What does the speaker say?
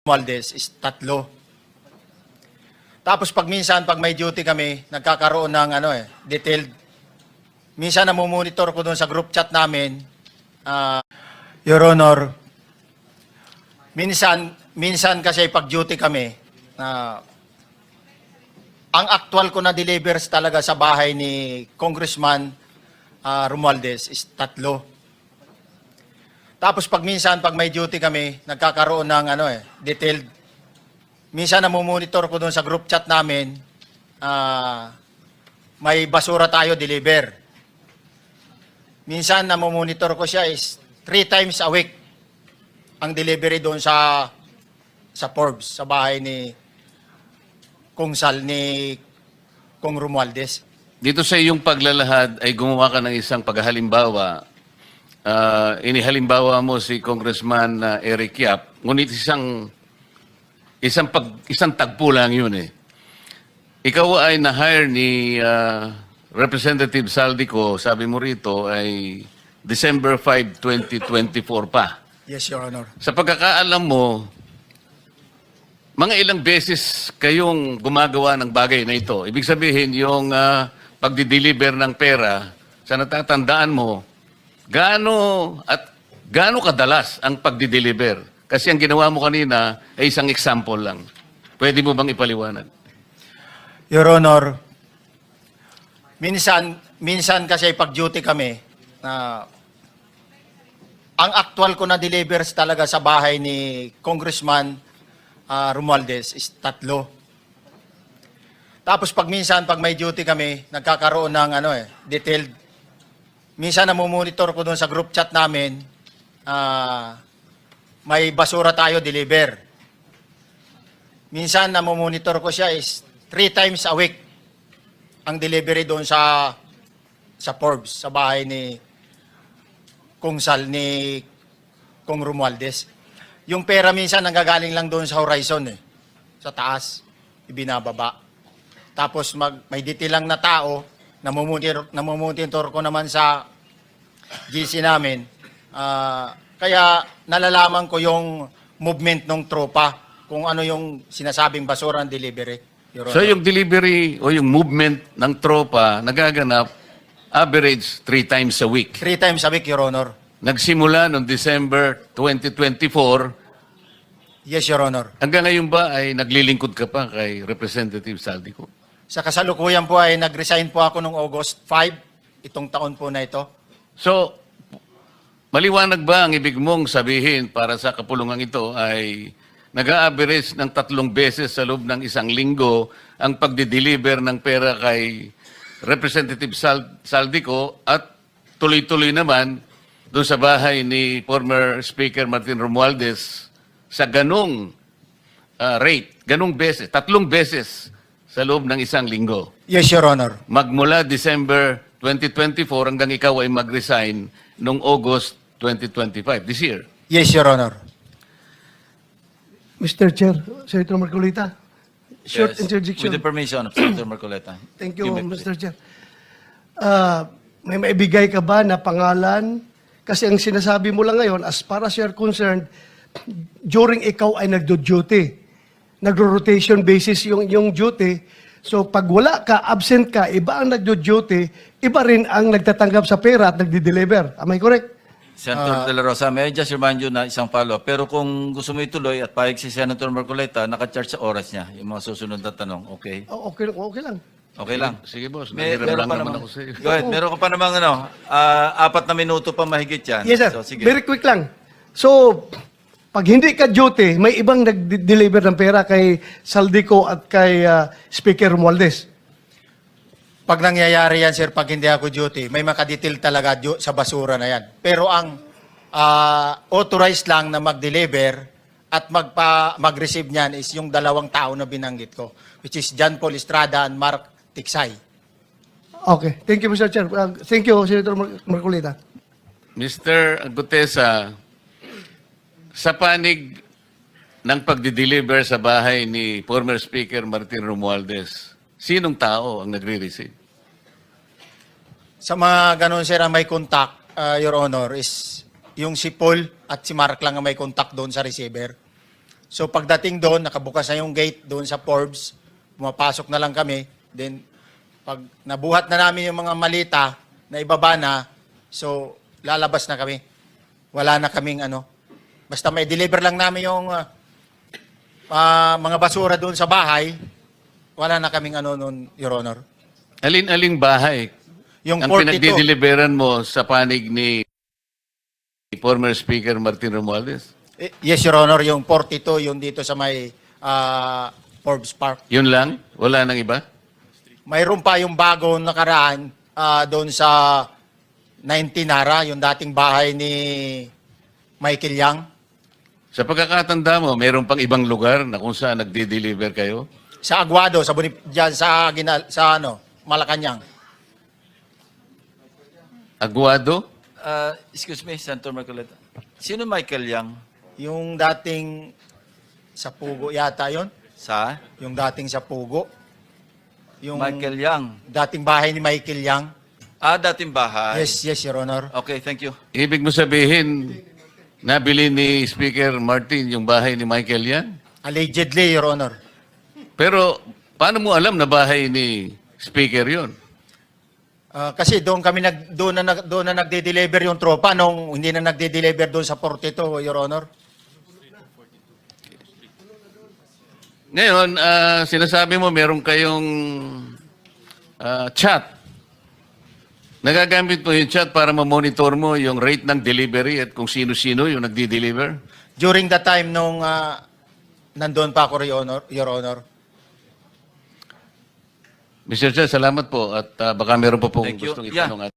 Romualdez is 3. Tapos pag minsan, pag may duty kami, nagkakaroon ng detailed. Minsan namumonitor ko doon sa group chat namin, Your Honor, minsan kasi pag duty kami, ang actual ko na delivers talaga sa bahay ni Congressman Romualdez is 3. Tapos pag minsan, pag may duty kami, nagkakaroon ng detailed. Minsan namumonitor ko doon sa group chat namin, may basura tayo deliver. Minsan namumonitor ko siya is 3 times a week ang delivery doon sa Forbes, sa bahay ni Kung Sal, ni Kung Romualdez. Dito Sa iyong paglalahad ay gumawa ka ng isang paghalimbawa. Inihalimbawa mo si Congressman Eric Yap, ngunit isang tagpo lang yun eh. Ikaw ay na-hire ni Representative Saldico, sabi mo rito, ay December 5, 2024 pa. Yes, Your Honor. Sa pagkakaalam mo, mga ilang beses kayong gumagawa ng bagay na ito. Ibig sabihin, yung pagdi-deliver ng pera, sa natatandaan mo, gaano kadalas ang pagdi-deliver? Kasi ang ginawa mo kanina ay isang example lang. Pwede mo bang ipaliwanag? Your Honor, minsan kasi pag duty kami, ang actual ko na delivers talaga sa bahay ni Congressman Romualdez is 3. Tapos pag minsan, pag may duty kami, nagkakaroon ng detailed. Minsan namumonitor ko doon sa group chat namin, may basura tayo deliver. Minsan namumonitor ko siya is 3 times a week ang delivery doon sa Forbes, sa bahay ni Kung Sal, ni Kung Romualdez. Yung pera minsan nanggagaling lang doon sa horizon sa taas, ibinababa. Tapos may detail lang na tao, namumonitor ko naman sa GC namin. Kaya nalalaman ko yung movement ng tropa, kung ano yung sinasabing basura ng delivery. So yung delivery o yung movement ng tropa nagaganap average 3 times a week. 3 times a week, Your Honor. Nagsimula noong December 2024. Yes, Your Honor. Hanggang ngayon ba ay naglilingkod ka pa kay Representative Saldico? Sa kasalukuyan po ay nag-resign po ako noong August 5, itong taon po na ito. So, maliwanag ba ang ibig mong sabihin para sa kapulungan ito ay nag-a-average ng 3 beses sa loob ng isang linggo ang pagdi-deliver ng pera kay Representative Saldico at tuloy-tuloy naman doon sa bahay ni former Speaker Martin Romualdez sa ganong rate, ganong beses, 3 beses sa loob ng isang linggo. Yes, Your Honor. Magmula December 2024 hanggang ikaw ay mag-resign noong August 2025, this year. Yes, Your Honor. Mr. Chair, Senator Marcolita, short Yes, interjection. with the permission of Senator Marcoleta. Thank you, may Mr. Chair. May maibigay ka ba na pangalan? Kasi ang sinasabi mo lang ngayon, as far as you're concerned, during ikaw ay nagdo-duty, nagro-rotation basis yung duty. So pag wala ka, absent ka, iba ang nagdo-duty, iba rin ang nagtatanggap sa pera at nagdi-deliver. Am I correct? Senator De La Rosa, may I just remind you na isang follow-up. Pero kung gusto mo ituloy at pahig si Senator Marcoleta, naka-charge sa oras niya, yung mga susunod na tanong. Okay? Okay lang. Okay lang. Sige boss, May, nahiram meron lang pa naman naman. ako sa iyo. Go ahead. Meron ka pa namang 4 na minuto pa mahigit yan. Yes, sir. So, sige. Very quick lang. So, pag hindi ka duty, may ibang nag-deliver ng pera kay Saldico at kay Speaker Romualdez. Pag nangyayari yan, sir, pag hindi ako duty, may makadetail talaga sa basura na yan. Pero ang authorized lang na mag-deliver at mag-receive niyan is yung 2 tao na binanggit ko, which is John Paul Estrada and Mark Tiksay. Okay. Thank you, Mr. Chair. Thank you, Senator Marcolita. Mr. Gutesa, sa panig ng pagdi-deliver sa bahay ni former Speaker Martin Romualdez, sinong tao ang nagre-receive? Sa mga ganun, sir, ang may contact, Your Honor, is yung si Paul at si Mark lang ang may contact doon sa receiver. So pagdating doon, nakabukas na yung gate doon sa Forbes, pumapasok na lang kami. Then pag nabuhat na namin yung mga malita na ibaba na, so lalabas na kami. Wala na kaming ano. Basta may deliver lang namin yung mga basura doon sa bahay, wala na kaming ano noon, Your Honor. Alin-aling bahay Yung ang 42. pinagdideliveran mo sa panig ni former Speaker Martin Romualdez? Yes, Your Honor, yung 42, yung dito sa may Forbes Park. Yun lang? Wala nang iba? Mayroon pa yung bagong nakaraan doon sa 19 Nara, yung dating bahay ni Michael Yang. Sa pagkakatanda mo, mayroon pang ibang lugar na kung saan nagdi-deliver kayo? Sa Aguado, dyan sa Malacanang. Aguado? Excuse me, Senator Marcoleta. Sino Michael Yang? Yung dating sa Pugo yata yon, Sa? yung dating sa Pugo. Yung Michael Yang. dating bahay ni Michael Yang. Dating bahay. Yes, Your Honor. Okay, thank you. Ibig mo sabihin, nabili ni Speaker Martin yung bahay ni Michael yan? Allegedly, Your Honor. Pero paano mo alam na bahay ni Speaker yon? Kasi doon na nagde-deliver yung tropa nung hindi na nagde-deliver doon sa 42, Your Honor. Ngayon, sinasabi mo meron kayong chat. Nagagamit mo yung chat para ma-monitor mo yung rate ng delivery at kung sino-sino yung nagdi-deliver? During the time nung nandoon pa ako, Your Honor. Mr. Chair, salamat po at baka meron pa pong Thank you. gustong Yeah. itanong.